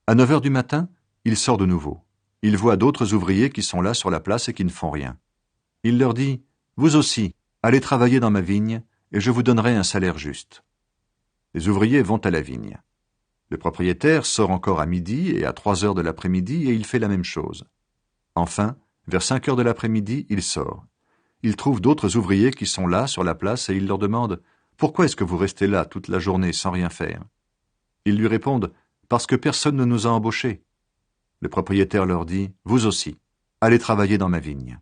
À 9 heures du matin, il sort de nouveau. Il voit d'autres ouvriers qui sont là sur la place et qui ne font rien. Il leur dit « Vous aussi, allez travailler dans ma vigne, et je vous donnerai un salaire juste. » Les ouvriers vont à la vigne. Le propriétaire sort encore à midi et à 3 heures de l'après-midi et il fait la même chose. Enfin, vers 5 heures de l'après-midi, il sort. Il trouve d'autres ouvriers qui sont là sur la place et il leur demande « Pourquoi est-ce que vous restez là toute la journée sans rien faire ?» Ils lui répondent « Parce que personne ne nous a embauchés. » Le propriétaire leur dit « Vous aussi, allez travailler dans ma vigne. »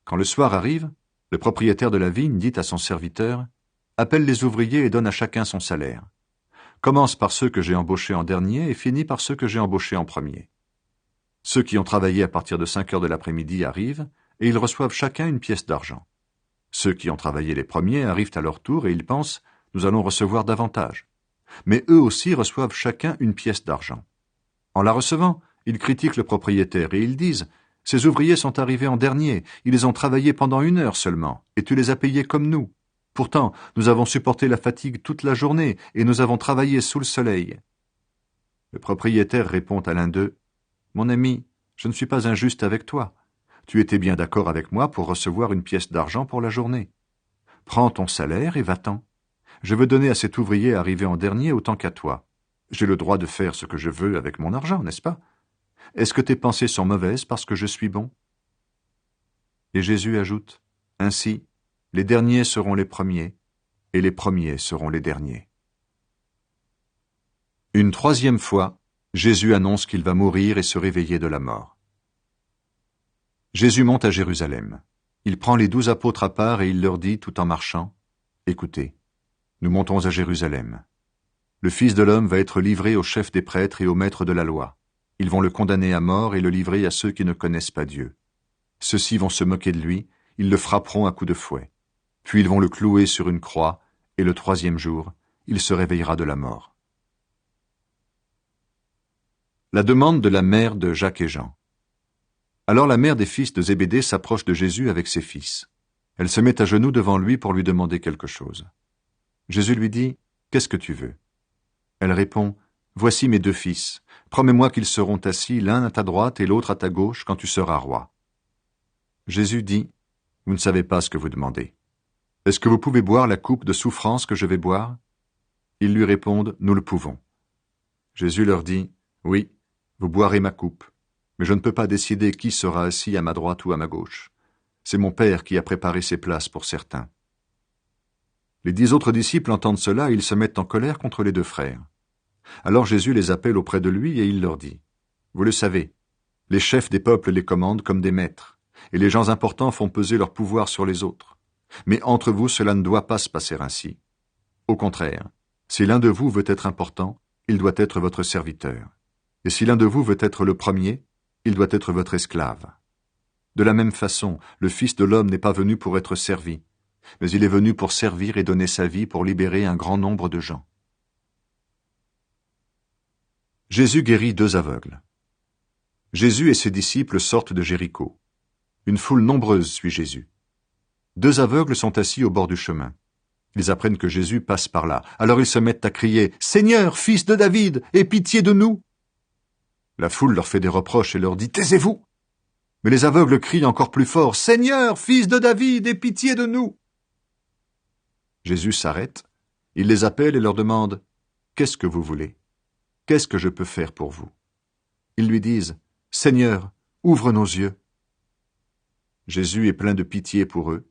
Quand le soir arrive, le propriétaire de la vigne dit à son serviteur « Appelle les ouvriers et donne à chacun son salaire. Commence par ceux que j'ai embauchés en dernier et finis par ceux que j'ai embauchés en premier. » Ceux qui ont travaillé à partir de 5 heures de l'après-midi arrivent et ils reçoivent chacun une pièce d'argent. Ceux qui ont travaillé les premiers arrivent à leur tour et ils pensent « Nous allons recevoir davantage. » Mais eux aussi reçoivent chacun une pièce d'argent. En la recevant, ils critiquent le propriétaire et ils disent « Ces ouvriers sont arrivés en dernier, ils ont travaillé pendant 1 heure seulement, et tu les as payés comme nous. Pourtant, nous avons supporté la fatigue toute la journée et nous avons travaillé sous le soleil. » Le propriétaire répond à l'un d'eux « Mon ami, je ne suis pas injuste avec toi. Tu étais bien d'accord avec moi pour recevoir une pièce d'argent pour la journée. Prends ton salaire et va-t'en. Je veux donner à cet ouvrier arrivé en dernier autant qu'à toi. J'ai le droit de faire ce que je veux avec mon argent, n'est-ce pas? Est-ce que tes pensées sont mauvaises parce que je suis bon? » Et Jésus ajoute, « Ainsi, les derniers seront les premiers, et les premiers seront les derniers. » Une troisième fois, Jésus annonce qu'il va mourir et se réveiller de la mort. Jésus monte à Jérusalem. Il prend les 12 apôtres à part et il leur dit, tout en marchant, « Écoutez, nous montons à Jérusalem. Le Fils de l'homme va être livré aux chefs des prêtres et aux maîtres de la loi. Ils vont le condamner à mort et le livrer à ceux qui ne connaissent pas Dieu. Ceux-ci vont se moquer de lui, ils le frapperont à coups de fouet. Puis ils vont le clouer sur une croix, et le 3e jour, il se réveillera de la mort. » La demande de la mère de Jacques et Jean. Alors la mère des fils de Zébédée s'approche de Jésus avec ses fils. Elle se met à genoux devant lui pour lui demander quelque chose. Jésus lui dit, « Qu'est-ce que tu veux ?» Elle répond, « Voici mes 2 fils. Promets-moi qu'ils seront assis l'un à ta droite et l'autre à ta gauche quand tu seras roi. » Jésus dit, « Vous ne savez pas ce que vous demandez. Est-ce que vous pouvez boire la coupe de souffrance que je vais boire ?» Ils lui répondent, « Nous le pouvons. » Jésus leur dit, « Oui, vous boirez ma coupe, mais je ne peux pas décider qui sera assis à ma droite ou à ma gauche. C'est mon Père qui a préparé ces places pour certains. » Les 10 autres disciples entendent cela et ils se mettent en colère contre les 2 frères. Alors Jésus les appelle auprès de lui et il leur dit, « Vous le savez, les chefs des peuples les commandent comme des maîtres, et les gens importants font peser leur pouvoir sur les autres. Mais entre vous, cela ne doit pas se passer ainsi. Au contraire, si l'un de vous veut être important, il doit être votre serviteur. Et si l'un de vous veut être le premier, il doit être votre esclave. De la même façon, le Fils de l'homme n'est pas venu pour être servi, mais il est venu pour servir et donner sa vie pour libérer un grand nombre de gens. » Jésus guérit 2 aveugles. Jésus et ses disciples sortent de Jéricho. Une foule nombreuse suit Jésus. 2 aveugles sont assis au bord du chemin. Ils apprennent que Jésus passe par là. Alors ils se mettent à crier « Seigneur, fils de David, aie pitié de nous !» La foule leur fait des reproches et leur dit « Taisez-vous !» Mais les aveugles crient encore plus fort « Seigneur, fils de David, aie pitié de nous !» Jésus s'arrête, il les appelle et leur demande « Qu'est-ce que vous voulez? Qu'est-ce que je peux faire pour vous ?» Ils lui disent « Seigneur, ouvre nos yeux. » Jésus est plein de pitié pour eux,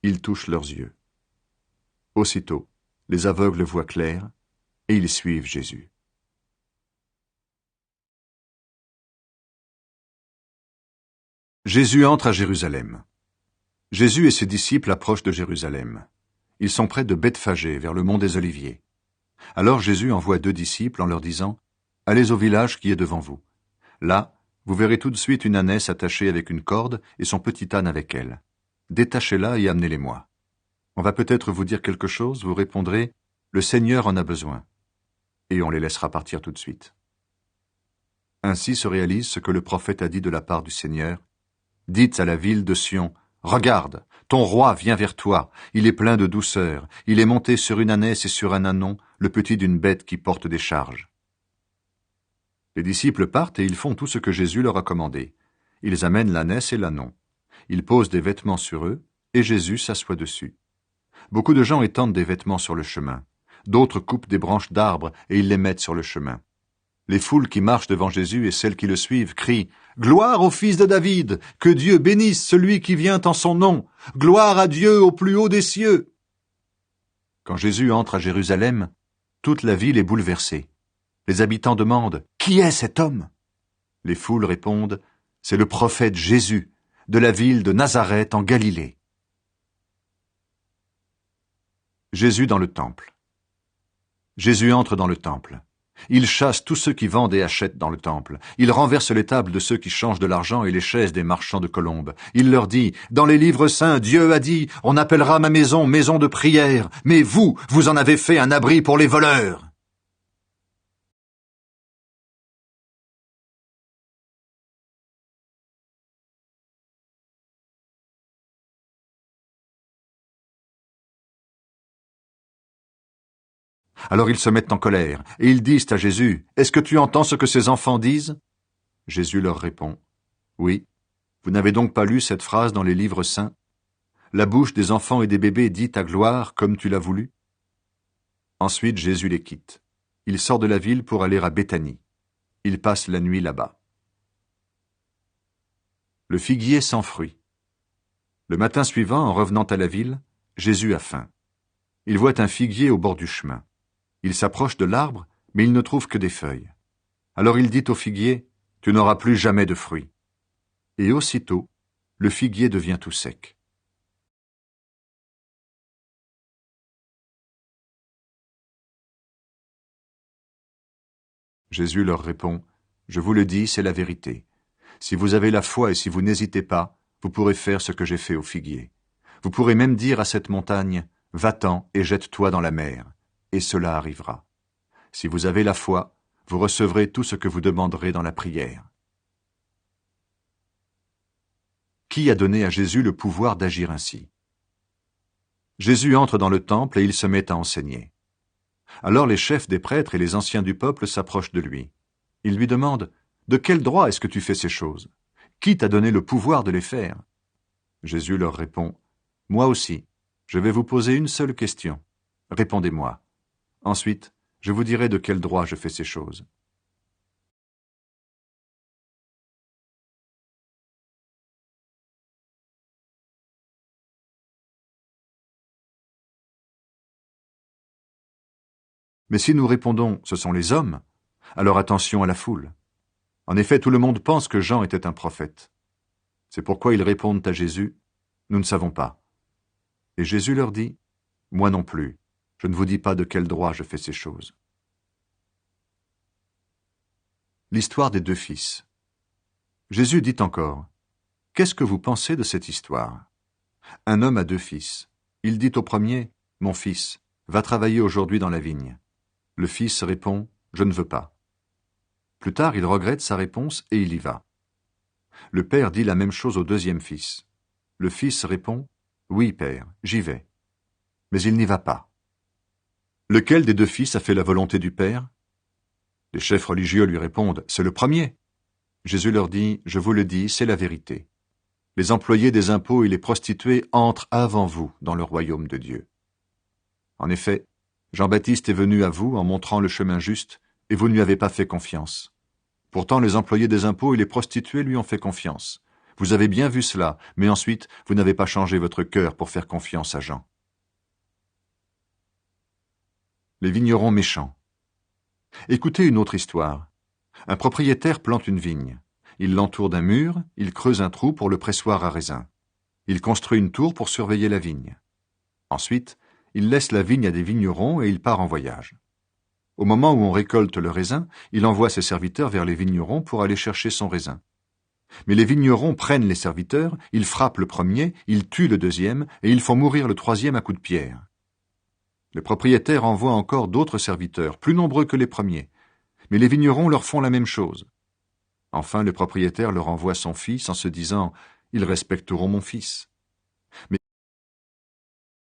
il touche leurs yeux. Aussitôt, les aveugles voient clair et ils suivent Jésus. Jésus entre à Jérusalem. Jésus et ses disciples approchent de Jérusalem. Ils sont près de Bethphagée, vers le mont des Oliviers. Alors Jésus envoie 2 disciples en leur disant « Allez au village qui est devant vous. Là, vous verrez tout de suite une ânesse attachée avec une corde et son petit âne avec elle. Détachez-la et amenez-les-moi. On va peut-être vous dire quelque chose, vous répondrez « Le Seigneur en a besoin. » Et on les laissera partir tout de suite. Ainsi se réalise ce que le prophète a dit de la part du Seigneur. Dites à la ville de Sion, « Regarde, ton roi vient vers toi, il est plein de douceur, il est monté sur une ânesse et sur un ânon, le petit d'une bête qui porte des charges. » Les disciples partent et ils font tout ce que Jésus leur a commandé. Ils amènent l'ânesse et l'ânon. Ils posent des vêtements sur eux, et Jésus s'assoit dessus. Beaucoup de gens étendent des vêtements sur le chemin. D'autres coupent des branches d'arbres et ils les mettent sur le chemin. Les foules qui marchent devant Jésus et celles qui le suivent crient « Gloire au Fils de David! Que Dieu bénisse celui qui vient en son nom! Gloire à Dieu au plus haut des cieux !» Quand Jésus entre à Jérusalem, toute la ville est bouleversée. Les habitants demandent « Qui est cet homme ?» Les foules répondent « C'est le prophète Jésus, de la ville de Nazareth en Galilée. » Jésus dans le temple. Jésus entre dans le temple. Il chasse tous ceux qui vendent et achètent dans le temple. Il renverse les tables de ceux qui changent de l'argent et les chaises des marchands de colombes. Il leur dit, « Dans les livres saints, Dieu a dit, on appellera ma maison maison de prière, mais vous, vous en avez fait un abri pour les voleurs. » Alors ils se mettent en colère, et ils disent à Jésus, « Est-ce que tu entends ce que ces enfants disent ?» Jésus leur répond, « Oui. Vous n'avez donc pas lu cette phrase dans les livres saints? La bouche des enfants et des bébés dit ta gloire comme tu l'as voulu. » Ensuite Jésus les quitte. Il sort de la ville pour aller à Béthanie. Il passe la nuit là-bas. Le figuier sans fruit. Le matin suivant, en revenant à la ville, Jésus a faim. Il voit un figuier au bord du chemin. Il s'approche de l'arbre, mais il ne trouve que des feuilles. Alors il dit au figuier, « Tu n'auras plus jamais de fruits. » Et aussitôt, le figuier devient tout sec. Jésus leur répond, « Je vous le dis, c'est la vérité. Si vous avez la foi et si vous n'hésitez pas, vous pourrez faire ce que j'ai fait au figuier. Vous pourrez même dire à cette montagne, « Va-t'en et jette-toi dans la mer. » Et cela arrivera. Si vous avez la foi, vous recevrez tout ce que vous demanderez dans la prière. Qui a donné à Jésus le pouvoir d'agir ainsi? Jésus entre dans le temple et il se met à enseigner. Alors les chefs des prêtres et les anciens du peuple s'approchent de lui. Ils lui demandent, « De quel droit est-ce que tu fais ces choses? Qui t'a donné le pouvoir de les faire ?» Jésus leur répond, « Moi aussi, je vais vous poser une seule question. Répondez-moi. Ensuite, je vous dirai de quel droit je fais ces choses. » Mais si nous répondons « ce sont les hommes », alors attention à la foule. En effet, tout le monde pense que Jean était un prophète. C'est pourquoi ils répondent à Jésus « Nous ne savons pas. » Et Jésus leur dit « Moi non plus, je ne vous dis pas de quel droit je fais ces choses. » L'histoire des deux fils. Jésus dit encore « Qu'est-ce que vous pensez de cette histoire? Un homme a deux fils. Il dit au premier « Mon fils, va travailler aujourd'hui dans la vigne. » Le fils répond « Je ne veux pas. » Plus tard, il regrette sa réponse et il y va. Le père dit la même chose au deuxième fils. Le fils répond « Oui, père, j'y vais. » Mais il n'y va pas. Lequel des deux fils a fait la volonté du père? Les chefs religieux lui répondent « C'est le premier. » Jésus leur dit « Je vous le dis, c'est la vérité. Les employés des impôts et les prostituées entrent avant vous dans le royaume de Dieu. En effet, Jean-Baptiste est venu à vous en montrant le chemin juste, et vous ne lui avez pas fait confiance. Pourtant, les employés des impôts et les prostituées lui ont fait confiance. Vous avez bien vu cela, mais ensuite, vous n'avez pas changé votre cœur pour faire confiance à Jean. » Les vignerons méchants. Écoutez une autre histoire. Un propriétaire plante une vigne. Il l'entoure d'un mur, il creuse un trou pour le pressoir à raisin. Il construit une tour pour surveiller la vigne. Ensuite, il laisse la vigne à des vignerons et il part en voyage. Au moment où on récolte le raisin, il envoie ses serviteurs vers les vignerons pour aller chercher son raisin. Mais les vignerons prennent les serviteurs, ils frappent le premier, ils tuent le deuxième et ils font mourir le troisième à coups de pierre. Le propriétaire envoie encore d'autres serviteurs, plus nombreux que les premiers, mais les vignerons leur font la même chose. Enfin, le propriétaire leur envoie son fils en se disant « Ils respecteront mon fils ».